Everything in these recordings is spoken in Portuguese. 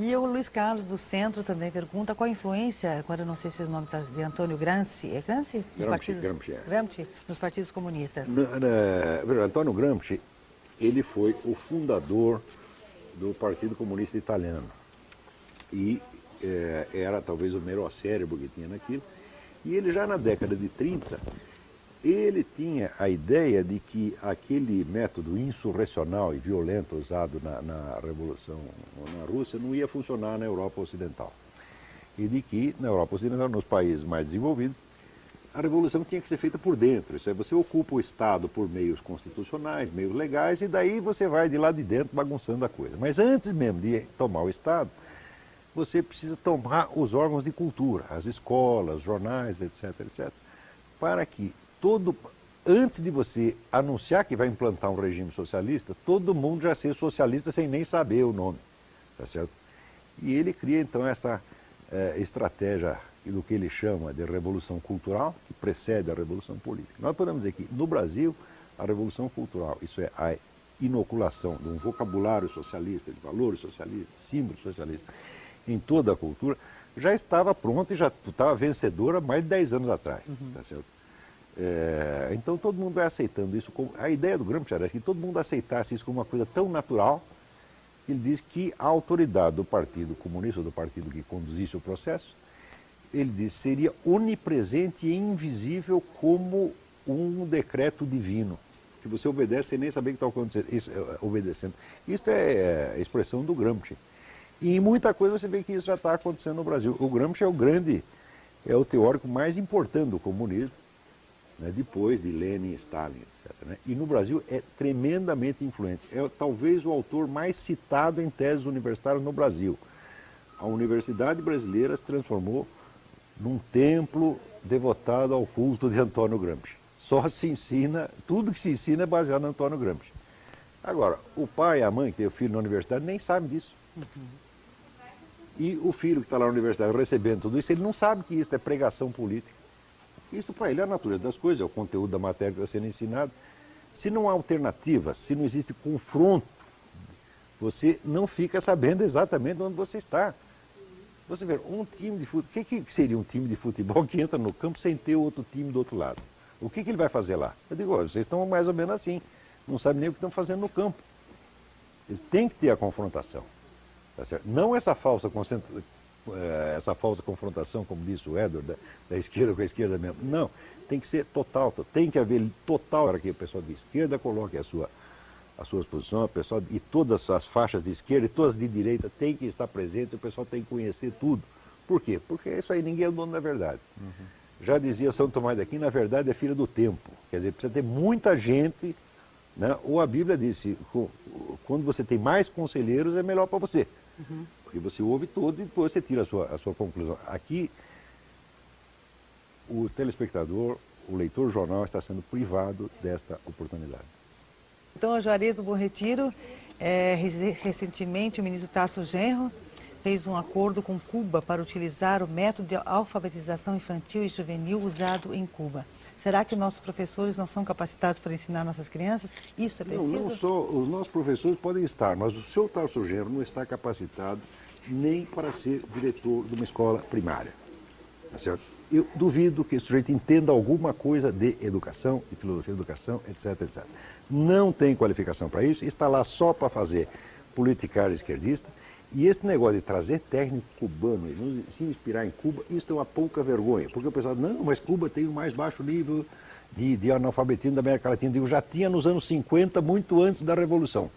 E o Luiz Carlos do Centro também pergunta qual a influência, agora eu não sei se o nome está de Antônio Gramsci, é Gramsci? Gramsci, é. Gramsci, nos partidos comunistas. Antônio Gramsci, ele foi o fundador do Partido Comunista Italiano. E era talvez o melhor cérebro que tinha naquilo. E ele já na década de 30, ele tinha a ideia de que aquele método insurrecional e violento usado na Revolução na Rússia não ia funcionar na Europa Ocidental. E de que na Europa Ocidental, nos países mais desenvolvidos, a revolução tinha que ser feita por dentro. Isso é, você ocupa o Estado por meios constitucionais, meios legais, e daí você vai de lá de dentro bagunçando a coisa. Mas antes mesmo de tomar o Estado, você precisa tomar os órgãos de cultura, as escolas, jornais, etc, etc, para que antes de você anunciar que vai implantar um regime socialista, todo mundo já seja socialista sem nem saber o nome, tá certo? E ele cria então essa estratégia do que ele chama de revolução cultural, que precede a revolução política. Nós podemos dizer que no Brasil, a revolução cultural, isso é a inoculação de um vocabulário socialista, de valores socialistas, símbolos socialistas, em toda a cultura, já estava pronta e já estava vencedora há mais de 10 anos atrás, tá certo? Então todo mundo vai aceitando isso. A ideia do Gramsci era que todo mundo aceitasse isso como uma coisa tão natural, que ele diz que a autoridade do Partido Comunista, ou do partido que conduzisse o processo, ele diz, seria onipresente e invisível como um decreto divino, que você obedece sem nem saber o que está acontecendo, obedecendo. Isso é a expressão do Gramsci. E em muita coisa você vê que isso já está acontecendo no Brasil. O Gramsci é o teórico mais importante do comunismo, né, depois de Lenin, Stalin, etc. Né? E no Brasil é tremendamente influente. É talvez o autor mais citado em teses universitárias no Brasil. A Universidade Brasileira se transformou num templo devotado ao culto de Antônio Gramsci. Só se ensina, tudo que se ensina é baseado no Antônio Gramsci. Agora, o pai e a mãe que tem o filho na universidade nem sabem disso. E o filho que está lá na universidade recebendo tudo isso, ele não sabe que isso é pregação política. Isso para ele é a natureza das coisas, é o conteúdo da matéria que está sendo ensinado. Se não há alternativa, se não existe confronto, você não fica sabendo exatamente onde você está. Você vê, um time de futebol, o que seria um time de futebol que entra no campo sem ter outro time do outro lado? O que ele vai fazer lá? Eu digo, olha, vocês estão mais ou menos assim, não sabem nem o que estão fazendo no campo. Eles têm que ter a confrontação. Tá certo? Não essa falsa confrontação, como disse o Edward, da esquerda com a esquerda mesmo. Não, tem que ser total, tem que haver total para que o pessoal de esquerda coloque as suas posições, o pessoal, e todas as faixas de esquerda e todas de direita tem que estar presente, o pessoal tem que conhecer tudo. Por quê? Porque isso aí ninguém é o dono da verdade. Já dizia São Tomás de Aquino, na verdade é filha do tempo. Quer dizer, precisa ter muita gente, né? Ou a Bíblia disse, quando você tem mais conselheiros é melhor para você. Porque você ouve todos e depois você tira a sua conclusão. Aqui, o telespectador, o leitor do jornal está sendo privado desta oportunidade. Então, a Juarez do Bom Retiro, recentemente o ministro Tarso Genro fez um acordo com Cuba para utilizar o método de alfabetização infantil e juvenil usado em Cuba. Será que nossos professores não são capacitados para ensinar nossas crianças? Isso é preciso? Não só os nossos professores podem estar, mas o senhor Tarso Genro não está capacitado nem para ser diretor de uma escola primária. Tá certo? Eu duvido que esse sujeito entenda alguma coisa de educação, de filosofia de educação, etc, etc. Não tem qualificação para isso, está lá só para fazer politicagem esquerdista. E esse negócio de trazer técnico cubano e se inspirar em Cuba, isso é uma pouca vergonha. Porque o pessoal diz, não, mas Cuba tem o mais baixo nível de analfabetismo da América Latina. Eu digo, já tinha nos anos 50, muito antes da Revolução.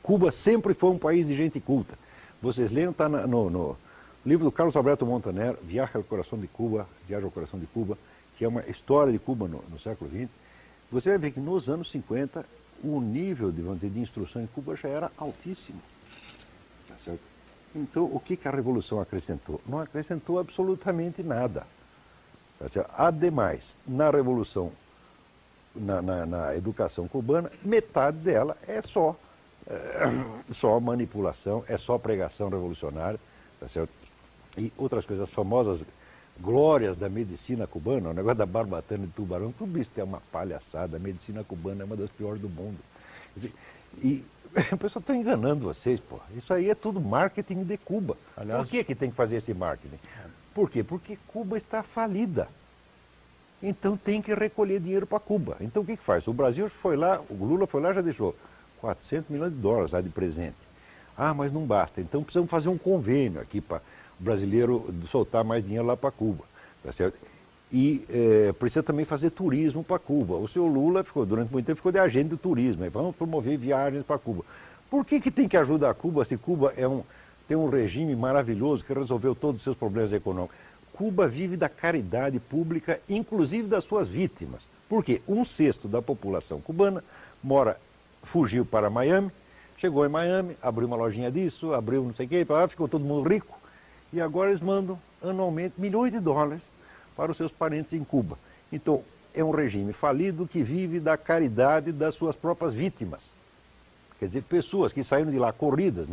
Cuba sempre foi um país de gente culta. Vocês leiam, está no livro do Carlos Alberto Montaner, Viagem ao Coração de Cuba, que é uma história de Cuba no século XX. Você vai ver que nos anos 50, o nível de instrução em Cuba já era altíssimo. Tá certo? Então, o que a Revolução acrescentou? Não acrescentou absolutamente nada. Tá certo? Ademais, na Revolução, na educação cubana, metade dela é só manipulação, é só pregação revolucionária, tá certo? E outras coisas, as famosas glórias da medicina cubana, o negócio da barbatana de tubarão, tudo isso é uma palhaçada. A medicina cubana é uma das piores do mundo. E O pessoal está enganando vocês, pô. Isso aí é tudo marketing de Cuba. Aliás, por que tem que fazer esse marketing? Por quê? Porque Cuba está falida. Então tem que recolher dinheiro para Cuba. Então o que faz? O Brasil foi lá, o Lula foi lá e já deixou 400 milhões de dólares lá de presente. Ah, mas não basta. Então precisamos fazer um convênio aqui para o brasileiro soltar mais dinheiro lá para Cuba. Tá certo? E precisa também fazer turismo para Cuba. O senhor Lula durante muito tempo ficou de agente do turismo. Aí, vamos promover viagens para Cuba. Por que tem que ajudar Cuba se Cuba tem um regime maravilhoso que resolveu todos os seus problemas econômicos? Cuba vive da caridade pública, inclusive das suas vítimas. Por quê? 1/6 da população cubana fugiu para Miami, chegou em Miami, abriu uma lojinha disso, abriu não sei o quê, ficou todo mundo rico. E agora eles mandam anualmente milhões de dólares para os seus parentes em Cuba. Então, é um regime falido que vive da caridade das suas próprias vítimas. Quer dizer, pessoas que saíram de lá corridas,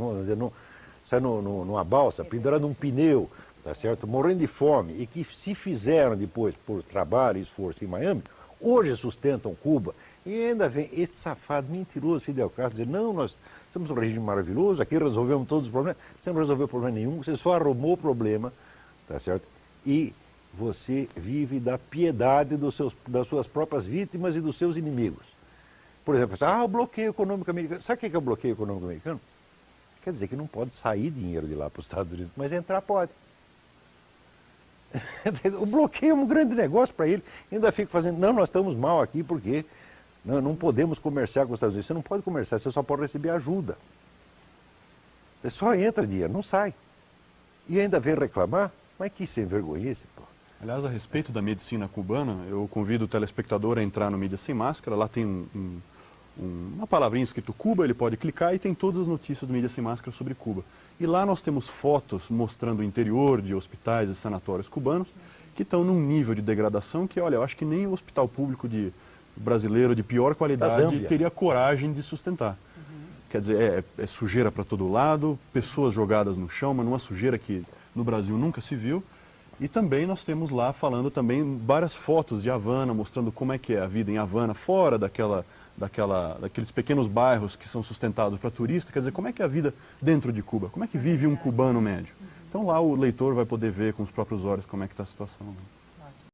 saíram numa balsa, penduradas num pneu, tá certo? Morrendo de fome, e que se fizeram depois por trabalho e esforço em Miami, hoje sustentam Cuba. E ainda vem esse safado mentiroso Fidel Castro dizer, não, nós temos um regime maravilhoso, aqui resolvemos todos os problemas. Você não resolveu problema nenhum, você só arrumou o problema, tá certo? E você vive da piedade das suas próprias vítimas e dos seus inimigos. Por exemplo, o bloqueio econômico americano. Sabe o que é o bloqueio econômico americano? Quer dizer que não pode sair dinheiro de lá para os Estados Unidos, mas entrar pode. O bloqueio é um grande negócio para ele. Ainda fica fazendo, não, nós estamos mal aqui porque não podemos comerciar com os Estados Unidos. Você não pode comerciar, você só pode receber ajuda. Você só entra dinheiro, não sai. E ainda vem reclamar? Mas que sem vergonhice, pô. Aliás, a respeito da medicina cubana, eu convido o telespectador a entrar no Mídia Sem Máscara. Lá tem uma palavrinha escrito Cuba, ele pode clicar e tem todas as notícias do Mídia Sem Máscara sobre Cuba. E lá nós temos fotos mostrando o interior de hospitais e sanatórios cubanos que estão num nível de degradação que, olha, eu acho que nem o hospital público brasileiro de pior qualidade teria coragem de sustentar. Quer dizer, é sujeira para todo lado, pessoas jogadas no chão, mas numa sujeira que no Brasil nunca se viu. E também nós temos lá falando também várias fotos de Havana, mostrando como é que é a vida em Havana, fora daqueles pequenos bairros que são sustentados para turista. Quer dizer, como é que é a vida dentro de Cuba? Como é que vive um cubano médio? Então lá o leitor vai poder ver com os próprios olhos como é que está a situação.